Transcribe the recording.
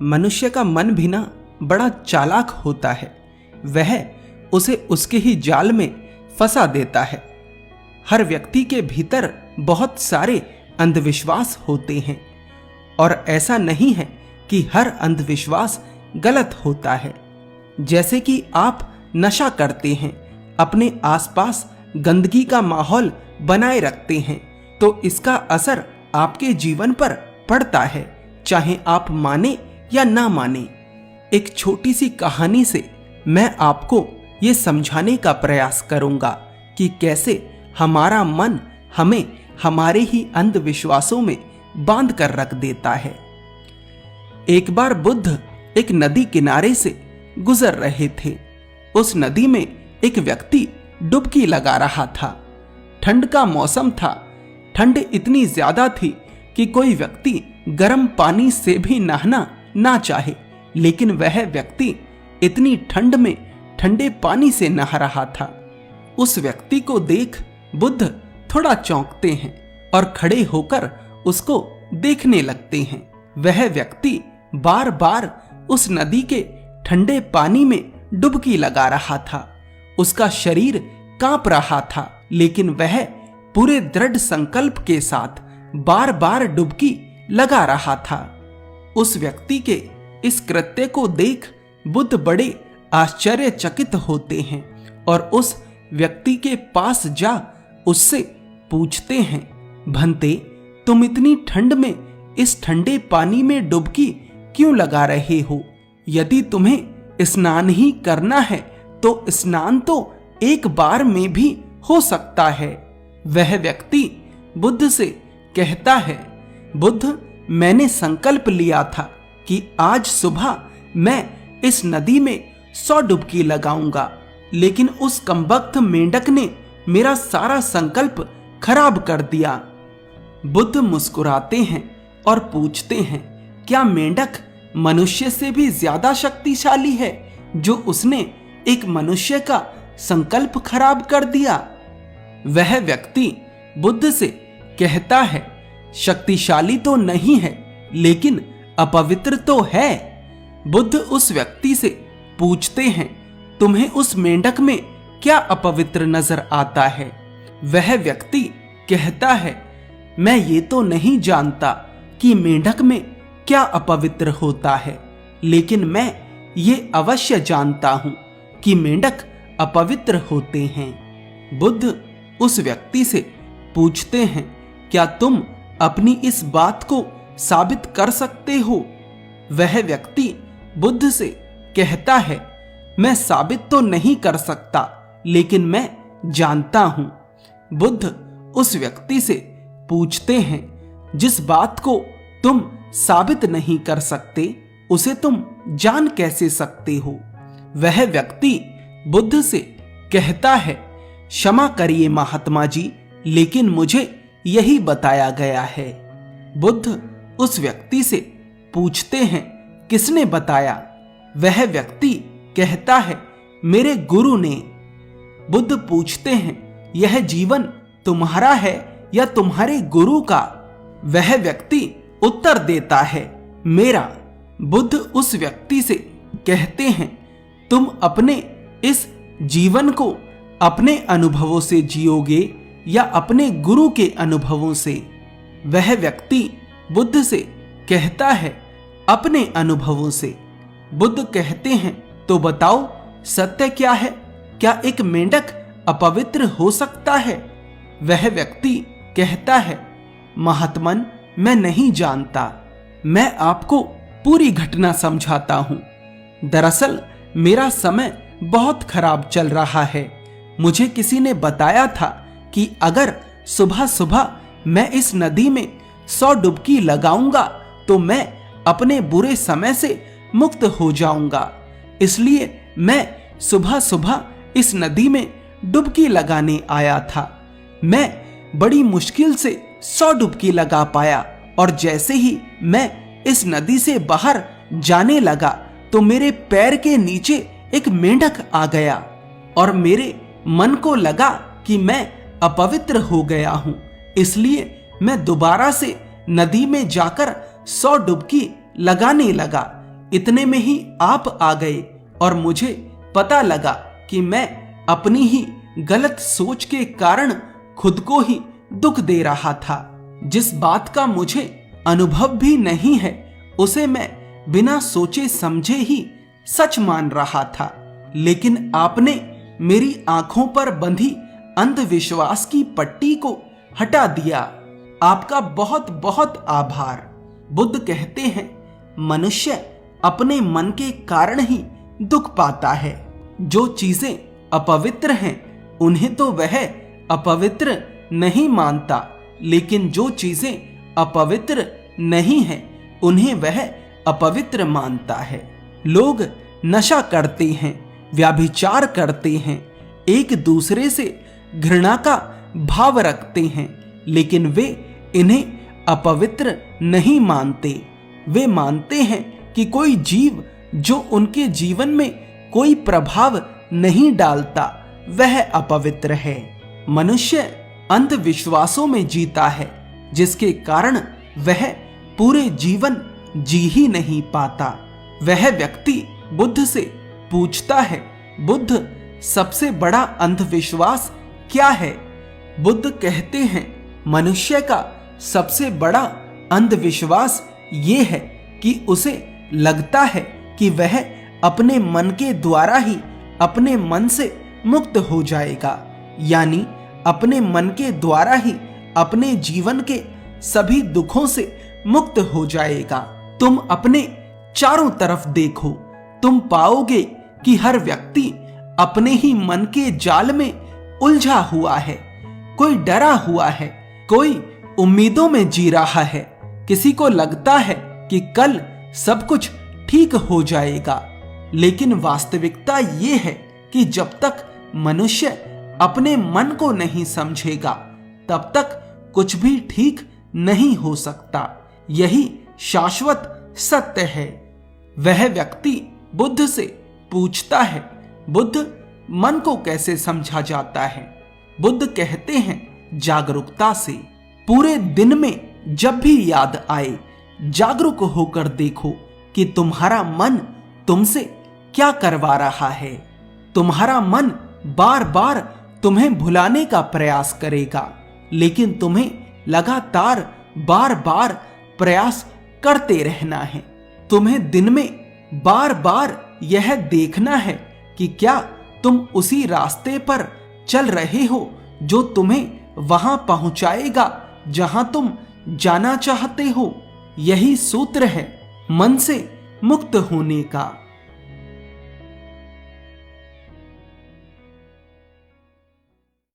मनुष्य का मन भी ना बड़ा चालाक होता है। वह उसे उसके ही जाल में फंसा देता है। हर व्यक्ति के भीतर बहुत सारे अंधविश्वास होते हैं और ऐसा नहीं है कि हर अंधविश्वास गलत होता है। जैसे कि आप नशा करते हैं, अपने आसपास गंदगी का माहौल बनाए रखते हैं, तो इसका असर आपके जीवन पर पड़ता है, चाहे आप माने या ना माने। एक छोटी सी कहानी से मैं आपको ये समझाने का प्रयास करूंगा कि कैसे हमारा मन हमें हमारे ही अंधविश्वासों में बांध कर रख देता है। एक बार बुद्ध एक नदी किनारे से गुजर रहे थे। उस नदी में एक व्यक्ति डुबकी लगा रहा था। ठंड का मौसम था। ठंड इतनी ज्यादा थी कि कोई व्यक्ति गर्म पानी से भी नहाना ना चाहे, लेकिन वह व्यक्ति इतनी ठंड में ठंडे पानी से नहा रहा था। उस व्यक्ति को देख बुद्ध थोड़ा चौंकते हैं और खड़े होकर उसको देखने लगते हैं। वह व्यक्ति बार बार उस नदी के ठंडे पानी में डुबकी लगा रहा था। उसका शरीर कांप रहा था, लेकिन वह पूरे दृढ़ संकल्प के साथ बार बार डुबकी लगा रहा था। उस व्यक्ति के इस कृत्य को देख बुद्ध बड़े आश्चर्यचकित होते हैं और उस व्यक्ति के पास जा उससे पूछते हैं, भंते, तुम इतनी ठंड में इस ठंडे पानी में डुबकी क्यों लगा रहे हो? यदि तुम्हें स्नान ही करना है तो स्नान तो एक बार में भी हो सकता है। वह व्यक्ति बुद्ध से कहता है, बुद्ध, मैंने संकल्प लिया था कि आज सुबह मैं इस नदी में 100 डुबकी लगाऊंगा, लेकिन उस कमबख्त मेंढक ने मेरा सारा संकल्प खराब कर दिया। बुद्ध मुस्कुराते हैं और पूछते हैं, क्या मेंढक मनुष्य से भी ज्यादा शक्तिशाली है जो उसने एक मनुष्य का संकल्प खराब कर दिया? वह व्यक्ति बुद्ध से कहता है, शक्तिशाली तो नहीं है, लेकिन अपवित्र तो है। बुद्ध उस व्यक्ति से पूछते हैं, तुम्हें उस मेंढक में क्या अपवित्र नजर आता है? वह व्यक्ति कहता है, मैं ये तो नहीं जानता कि मेंढक में क्या अपवित्र होता है, लेकिन मैं ये अवश्य जानता हूं कि मेंढक अपवित्र होते हैं। बुद्ध उस व्यक्ति से पूछते हैं, क्या तुम अपनी इस बात को साबित कर सकते हो? वह व्यक्ति बुद्ध से कहता है, मैं साबित तो नहीं कर सकता, लेकिन मैं जानता हूं। बुद्ध उस व्यक्ति से पूछते हैं, जिस बात को तुम साबित नहीं कर सकते उसे तुम जान कैसे सकते हो? वह व्यक्ति बुद्ध से कहता है, क्षमा करिए महात्मा जी, लेकिन मुझे यही बताया गया है। बुद्ध उस व्यक्ति से पूछते हैं, किसने बताया? वह व्यक्ति कहता है, मेरे गुरु ने। बुद्ध पूछते हैं, यह जीवन तुम्हारा है या तुम्हारे गुरु का? वह व्यक्ति उत्तर देता है, मेरा। बुद्ध उस व्यक्ति से कहते हैं, तुम अपने इस जीवन को अपने अनुभवों से जियोगे या अपने गुरु के अनुभवों से? वह व्यक्ति बुद्ध से कहता है, अपने अनुभवों से। बुद्ध कहते हैं, तो बताओ सत्य क्या है? क्या एक मेंढक अपवित्र हो सकता है? वह व्यक्ति कहता है, महात्मन, मैं नहीं जानता। मैं आपको पूरी घटना समझाता हूं। दरअसल मेरा समय बहुत खराब चल रहा है। मुझे किसी ने बताया था कि अगर सुबह सुबह मैं इस नदी में 100 डुबकी लगाऊंगा तो मैं अपने बुरे समय से मुक्त हो जाऊंगा। इसलिए मैं सुबह सुबह इस नदी में डुबकी लगाने आया था। मैं बड़ी मुश्किल से 100 डुबकी लगा पाया और जैसे ही मैं इस नदी से बाहर जाने लगा तो मेरे पैर के नीचे एक मेंढक आ गया और मेरे मन को लगा कि मैं अपवित्र हो गया हूं। इसलिए मैं दोबारा से नदी में जाकर 100 डुबकी लगाने लगा। इतने में ही आप आ गए और मुझे पता लगा कि मैं अपनी ही गलत सोच के कारण खुद को ही दुख दे रहा था। जिस बात का मुझे अनुभव भी नहीं है उसे मैं बिना सोचे समझे ही सच मान रहा था, लेकिन आपने मेरी आंखों पर बंधी अंधविश्वास की पट्टी को हटा दिया। आपका बहुत बहुत आभार। बुद्ध कहते हैं, मनुष्य अपने मन के कारण ही दुख पाता है। जो चीजें अपवित्र हैं उन्हें तो वह अपवित्र नहीं मानता, लेकिन जो चीजें अपवित्र नहीं हैं उन्हें वह अपवित्र मानता है। लोग नशा करते हैं, व्यभिचार करते हैं, एक दूसरे से घृणा का भाव रखते हैं, लेकिन वे इन्हें अपवित्र नहीं मानते। वे मानते हैं कि कोई जीव जो उनके जीवन में कोई प्रभाव नहीं डालता वह अपवित्र है। मनुष्य अंधविश्वासों में जीता है, जिसके कारण वह पूरे जीवन जी ही नहीं पाता। वह व्यक्ति बुद्ध से पूछता है, बुद्ध, सबसे बड़ा अंधविश्वास क्या है? बुद्ध कहते हैं, मनुष्य का सबसे बड़ा अंधविश्वास ये है कि उसे लगता है कि वह अपने मन के द्वारा ही अपने मन से मुक्त हो जाएगा, यानी अपने मन के द्वारा ही अपने जीवन के सभी दुखों से मुक्त हो जाएगा। तुम अपने चारों तरफ देखो, तुम पाओगे कि हर व्यक्ति अपने ही मन के जाल में उलझा हुआ है। कोई डरा हुआ है, कोई उम्मीदों में जी रहा है, किसी को लगता है कि कल सब कुछ ठीक हो जाएगा। लेकिन वास्तविकता ये है कि जब तक मनुष्य अपने मन को नहीं समझेगा तब तक कुछ भी ठीक नहीं हो सकता। यही शाश्वत सत्य है। वह व्यक्ति बुद्ध से पूछता है, बुद्ध, मन को कैसे समझा जाता है? बुद्ध कहते हैं, जागरूकता से। पूरे दिन में जब भी याद आए जागरूक होकर देखो कि तुम्हारा मन तुमसे क्या करवा रहा है। तुम्हारा मन बार बार तुम्हें भुलाने का प्रयास करेगा, लेकिन तुम्हें लगातार बार बार प्रयास करते रहना है। तुम्हें दिन में बार बार यह देखना है कि क्या तुम उसी रास्ते पर चल रहे हो जो तुम्हें वहां पहुंचाएगा जहां तुम जाना चाहते हो। यही सूत्र है मन से मुक्त होने का।